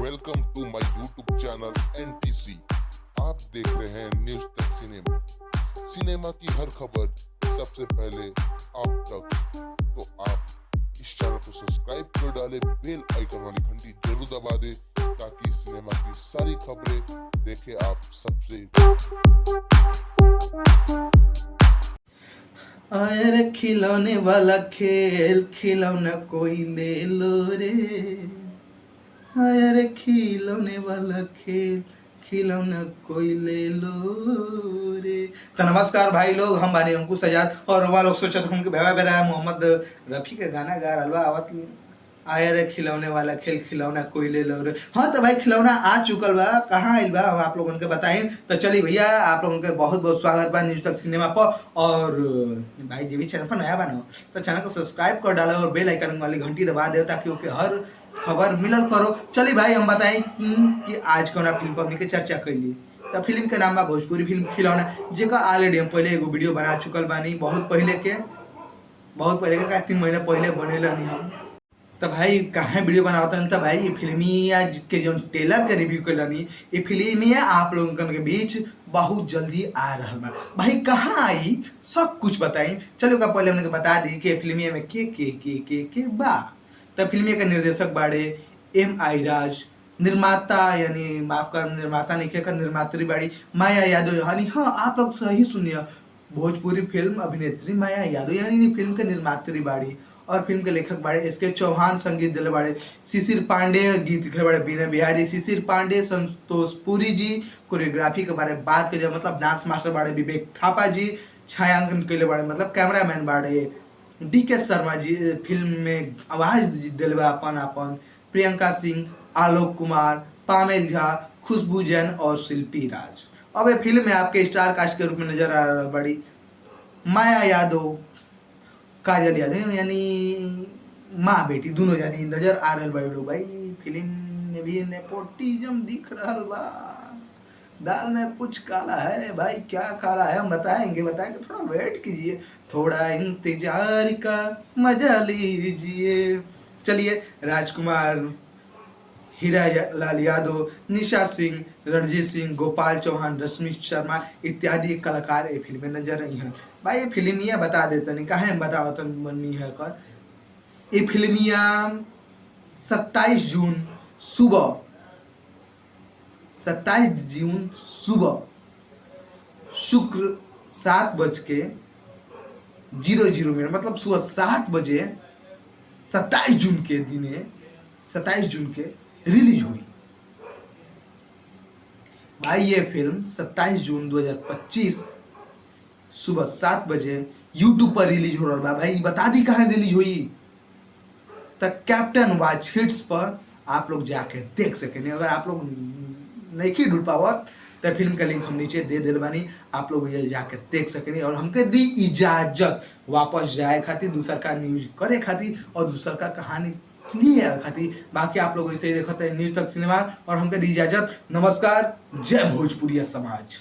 Welcome two माय YouTube channel NTC. आप देख रहे हैं न्यूज तक सिनेमा। सिनेमा की हर खबर सबसे पहले आप तक, तो आप इस चैनल को सब्सक्राइब कर डालें, बेल आइकन वाली घंटी जरूर दबा दें ताकि सिनेमा की सारी खबरें देखें आप सबसे। अरे खिलौने वाला खेल खिलौना कोई ले लो रे। अरे खिलौने वाला खेल खिलौना कोई ले लो रे। तो नमस्कार भाई लोग, हम बानी अंकुश आजाद और वहाँ लोग सोचत हम कि भाई बेरा मोहम्मद रफ़ी के गाना गा रहा आवत आया रे खिलौने वाला खेल खिलौना कोई ले लो रे। हाँ तो भाई खिलौना आ चुकल बा, कहाँ आइल बा हम आप लोगों के बताएं। तो चलिए भैया, आप लोगों के बहुत बहुत स्वागत बा न्यूज तक सिनेमा पर। और भाई जी भी चैनल पर नया बना तो चैनल को सब्सक्राइब कर डालो और बेल आइकन वाली घंटी दबा दो ताकि ओके हर खबर मिलल करो। चलिए भाई हम बताएं कि आज कौन फिल्म पर हमने के चर्चा कर ली। तो फिल्म के नाम बा भोजपुरी फिल्म खिलौना, जेका ऑलरेडी हम पहले एगो वीडियो बना चुकल बानी बहुत पहले के 3 महीने पहले बनेला नहीं हम। तो भाई कहाँ वीडियो बनाता है तो भाई फिल्मिया के जो ट्रेलर के रिव्यू करनी, ये फिल्मिया आप लोगों के बीच बहुत जल्दी आ रहा बा। भाई कहाँ आई सब कुछ बताई। चलो का पहले हमने बता दी कि फिल्मिया में के बा। तो फिल्मिया के निर्देशक बाड़े M.I. राज, निर्माता यानी माफ कर निर्माता नहीं का निर्मात्री बाड़ी माया यादव। यानी हाँ आप लोग सही सुनिए, भोजपुरी फिल्म अभिनेत्री माया यादव यानी फिल्म के निर्मात्री बाड़ी। और फिल्म के लेखक बाड़े एस.के. चौहान, संगीत दिले बाड़े शिशिर पांडे, गीत लिखे बाड़े बीना बिहारी, शिशिर पांडे, संतोष पुरी जी। कोरियोग्राफी के बारे में बात करिए मतलब डांस मास्टर बाड़े विवेक थापा जी, छायांकन के बाड़े मतलब कैमरामैन बाड़े D.K. शर्मा जी, फिल्म में आवाज दिले बा अपन प्रियंका सिंह, आलोक कुमार, पामेल झा, खुशबू जैन और शिल्पी राज। अब ये फिल्म में आपके स्टार कास्ट के रूप में नजर आ रहा बड़ी माया यादव, काजल यादव यानी माँ बेटी दोनों यानी नजर आ रहे बड़े लोग। भाई फिल्म में भी नेपोटिज्म दिख रहा बा। दाल में कुछ काला है भाई, क्या काला है हम बताएंगे थोड़ा वेट कीजिए, थोड़ा इंतजार का मजा लीजिए। चलिए राजकुमार, हीरा लाल यादव, निशा सिंह, रणजीत सिंह, गोपाल चौहान, रश्मि शर्मा इत्यादि कलाकार ये फिल्म में नजर आई हैं। भाई ये फिल्मिया बता देते नहीं कहा बताओ मनी है कर। ये फिल्मिया 27 जून सुबह 27 जून सुबह शुक्र 7:00 मतलब सुबह 7 बजे 27 जून के दिने 27 जून के रिलीज हुई। भाई ये फिल्म 27 जून 2025 सुबह 7 बजे यूट्यूब पर रिलीज हो रहा है। भाई बता दी कहाँ रिलीज हुई, तो कैप्टन वॉच हिट्स पर आप लोग जाके देख सकें। अगर आप लोग नहीं ढूंढ पावत तो फिल्म का लिंक हम नीचे दे दिल बानी, आप लोग ये जाके देख सकें। और हमके दी इजाजत वापस जाए खातिर, दूसर का न्यूज करे खातिर और दूसर का कहानी लिए खातिर। बाकी आप लोग ऐसे ही देखते हैं न्यूज तक सिनेमा और हमके दी इजाजत। नमस्कार, जय भोजपुरिया समाज।